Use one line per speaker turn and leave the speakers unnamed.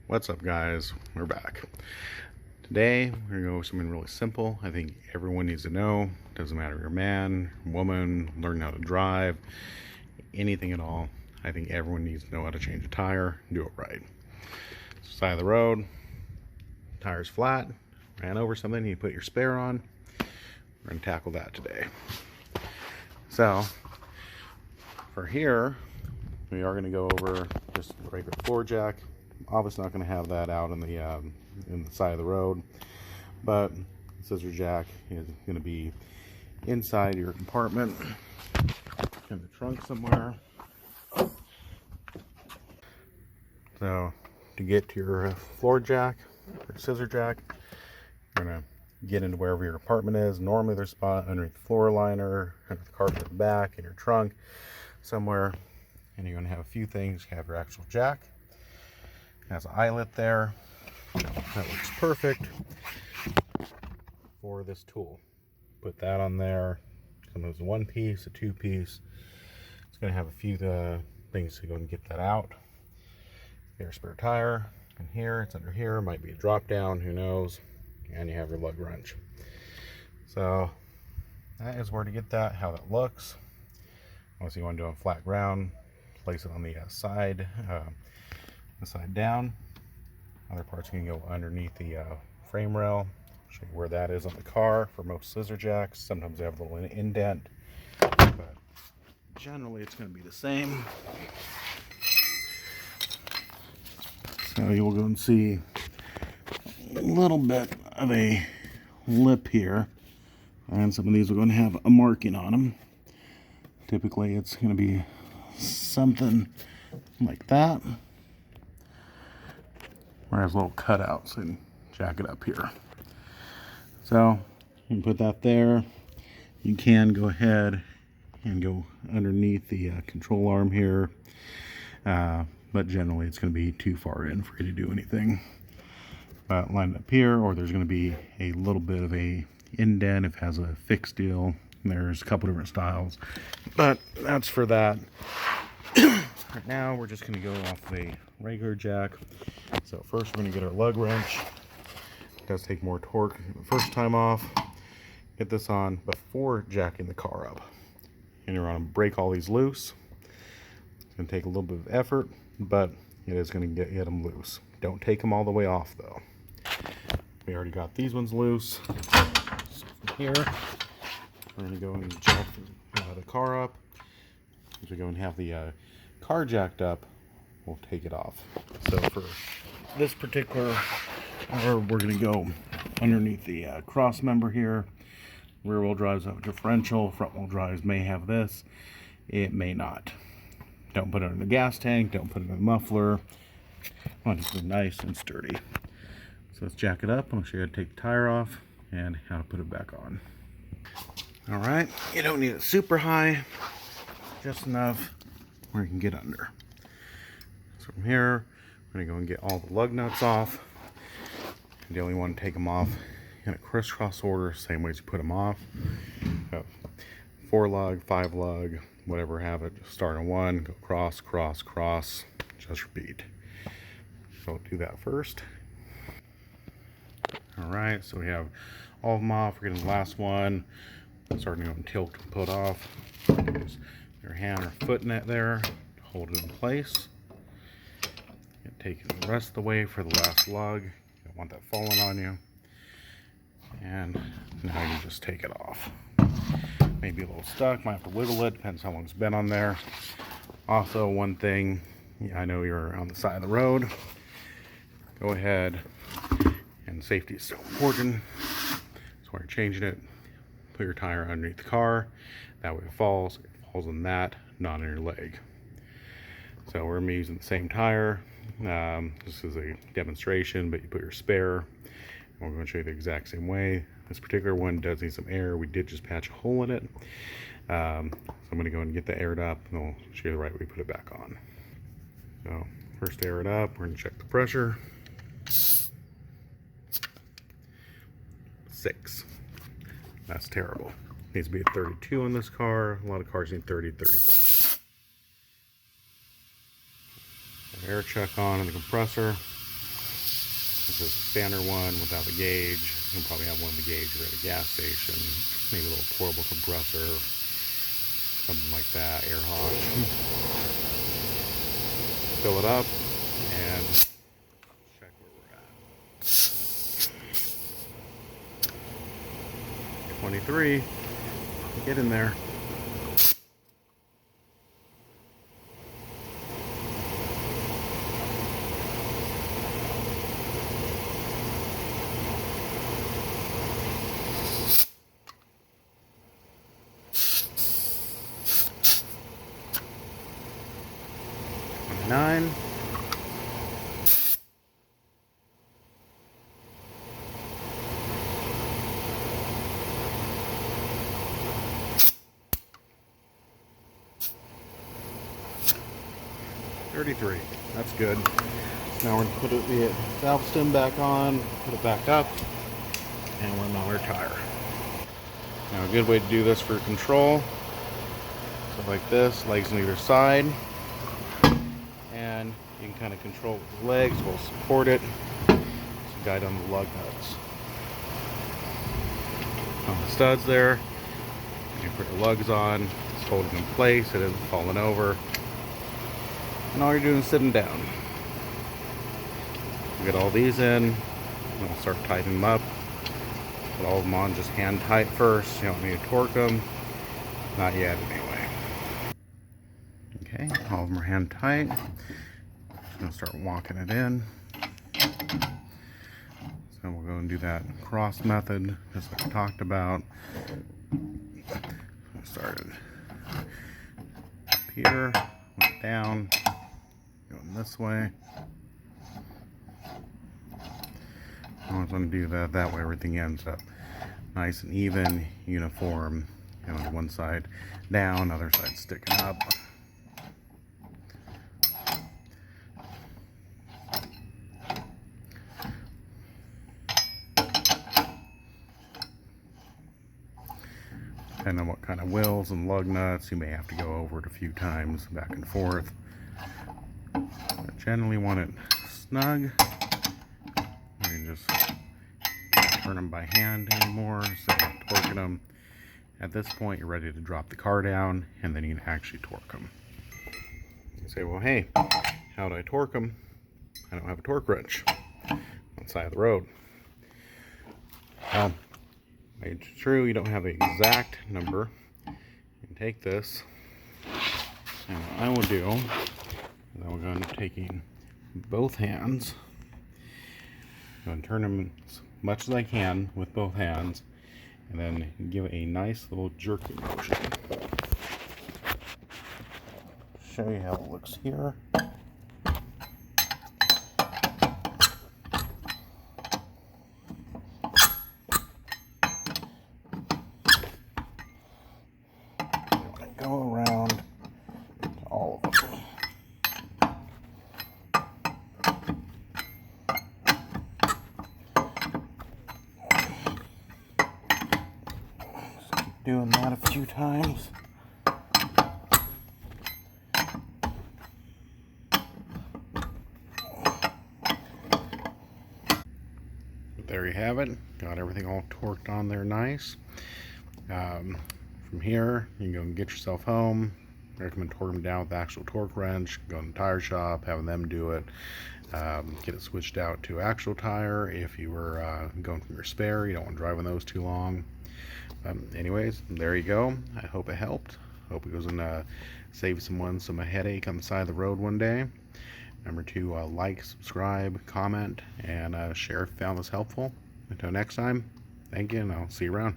What's up, guys? We're back. Today we're gonna go with something really simple. I think everyone needs to know. Doesn't matter if you're a man, woman, learn how to drive, anything at all. I think everyone needs to know how to change a tire and do it right. Side of the road, tire's flat, ran over something, you put your spare on. We're gonna tackle that today. So for here, we are gonna go over just a regular floor jack. Obviously not going to have that out in the side of the road, but the scissor jack is going to be inside your compartment in the trunk somewhere. So to get to your floor jack or scissor jack, you're going to get into wherever your compartment is. Normally there's a spot underneath the floor liner, under the carpet at the back, in your trunk somewhere, and you're going to have a few things. You have your actual jack. Has an eyelet there. That looks perfect for this tool. Put that on there. Sometimes a one piece, a two piece. It's going to have a few things to go and get that out. Your spare tire in here. It's under here. Might be a drop down. Who knows? And you have your lug wrench. So that is where to get that. How that looks. Unless you want to do it on flat ground, place it on the side. The side down. Other parts can go underneath the frame rail. Show you where that is on the car for most scissor jacks. Sometimes they have a little indent, but generally it's going to be the same. So you will go and see a little bit of a lip here, and some of these are going to have a marking on them. Typically it's going to be something like that. Whereas little cutouts and jack it up here. So you can put that there. You can go ahead and go underneath the control arm here, but generally it's going to be too far in for you to do anything. Line it up here, or there's going to be a little bit of a indent if it has a fixed deal. There's a couple different styles, but that's for that. Right now we're just going to go off a regular jack. So first we're going to get our lug wrench. It does take more torque the first time off. Get this on before jacking the car up. And you're going to break all these loose. It's going to take a little bit of effort, but it is going to get them loose. Don't take them all the way off though. We already got these ones loose. So from here, we're going to go and jack the car up. As we go and have the car jacked up, we'll take it off. So for this particular, we're going to go underneath the cross member here. Rear wheel drives have a differential. Front wheel drives may have this. It may not. Don't put it in the gas tank. Don't put it in the muffler. I want it to be nice and sturdy. So let's jack it up. I'll show you how to take the tire off and how to put it back on. All right. You don't need it super high. Just enough where you can get under. So from here, we're going to go and get all the lug nuts off. You only want to take them off in a crisscross order, same way as you put them off. 4 lug, 5 lug, whatever, have it. Just start on one, go cross, cross, cross, just repeat. So we'll do that first. All right, so we have all of them off. We're getting the last one. Starting to go and tilt and put off. Use your hand or foot in it there to hold it in place. Taking the rest of the way for the last lug. You don't want that falling on you. And now you just take it off. Maybe a little stuck, might have to wiggle it, depends how long it's been on there. Also, one thing, I know you're on the side of the road. Go ahead, and safety is so important. So when you're changing it, put your tire underneath the car. That way it falls on that, not on your leg. So we're going to be using the same tire. This is a demonstration, but you put your spare, and we're going to show you the exact same way. This particular one does need some air. We did just patch a hole in it. So I'm going to go and get that aired up, and I'll show you the right way to put it back on. So first air it up, we're going to check the pressure. 6. That's terrible. Needs to be at 32 on this car. A lot of cars need 30, 35. Air check on in the compressor. This is a standard one without the gauge. You'll probably have one with the gauge at a gas station. Maybe a little portable compressor, something like that, air hawk. Fill it up and check where we're at. 23. Get in there. Nine. $33. That's good. So now we're going to put the valve stem back on, put it back up, and we're on our tire. Now a good way to do this for control, so like this, legs on either side, and you can kind of control with the legs, will support it. So guide on the lug nuts. On the studs there, you put your lugs on, it's holding in place, it isn't falling over. And all you're doing is sitting down. Get all these in, and we'll start tightening them up. Put all of them on just hand tight first. You don't need to torque them. Not yet anyway. Okay, all of them are hand tight. Just gonna start walking it in. So we'll go and do that cross method, just like I talked about. Started up here, went down, going this way. I always want to do that, that way everything ends up nice and even, uniform. You know, one side down, other side sticking up. Depending on what kind of wheels and lug nuts, you may have to go over it a few times back and forth. But generally want it snug. You can just turn them by hand anymore instead of torquing them. At this point, you're ready to drop the car down, and then you can actually torque them. You say, well, hey, how do I torque them? I don't have a torque wrench on the side of the road. Well, it's true, you don't have the exact number. You can take this, and what I will do, is I will go into taking both hands, I'm going to turn them as much as I can with both hands, and then give it a nice little jerky motion. Show you how it looks here. Go around all of them. Just keep doing that a few times. But there you have it. Got everything all torqued on there nice. From here, you can go and get yourself home. I recommend torquing them down with the actual torque wrench. Go to the tire shop, having them do it. Get it switched out to actual tire if you were going from your spare. You don't want to drive on those too long. Anyways, there you go. I hope it helped. Hope it goes and save someone some headache on the side of the road one day. Remember to like, subscribe, comment, and share if you found this helpful. Until next time, thank you, and I'll see you around.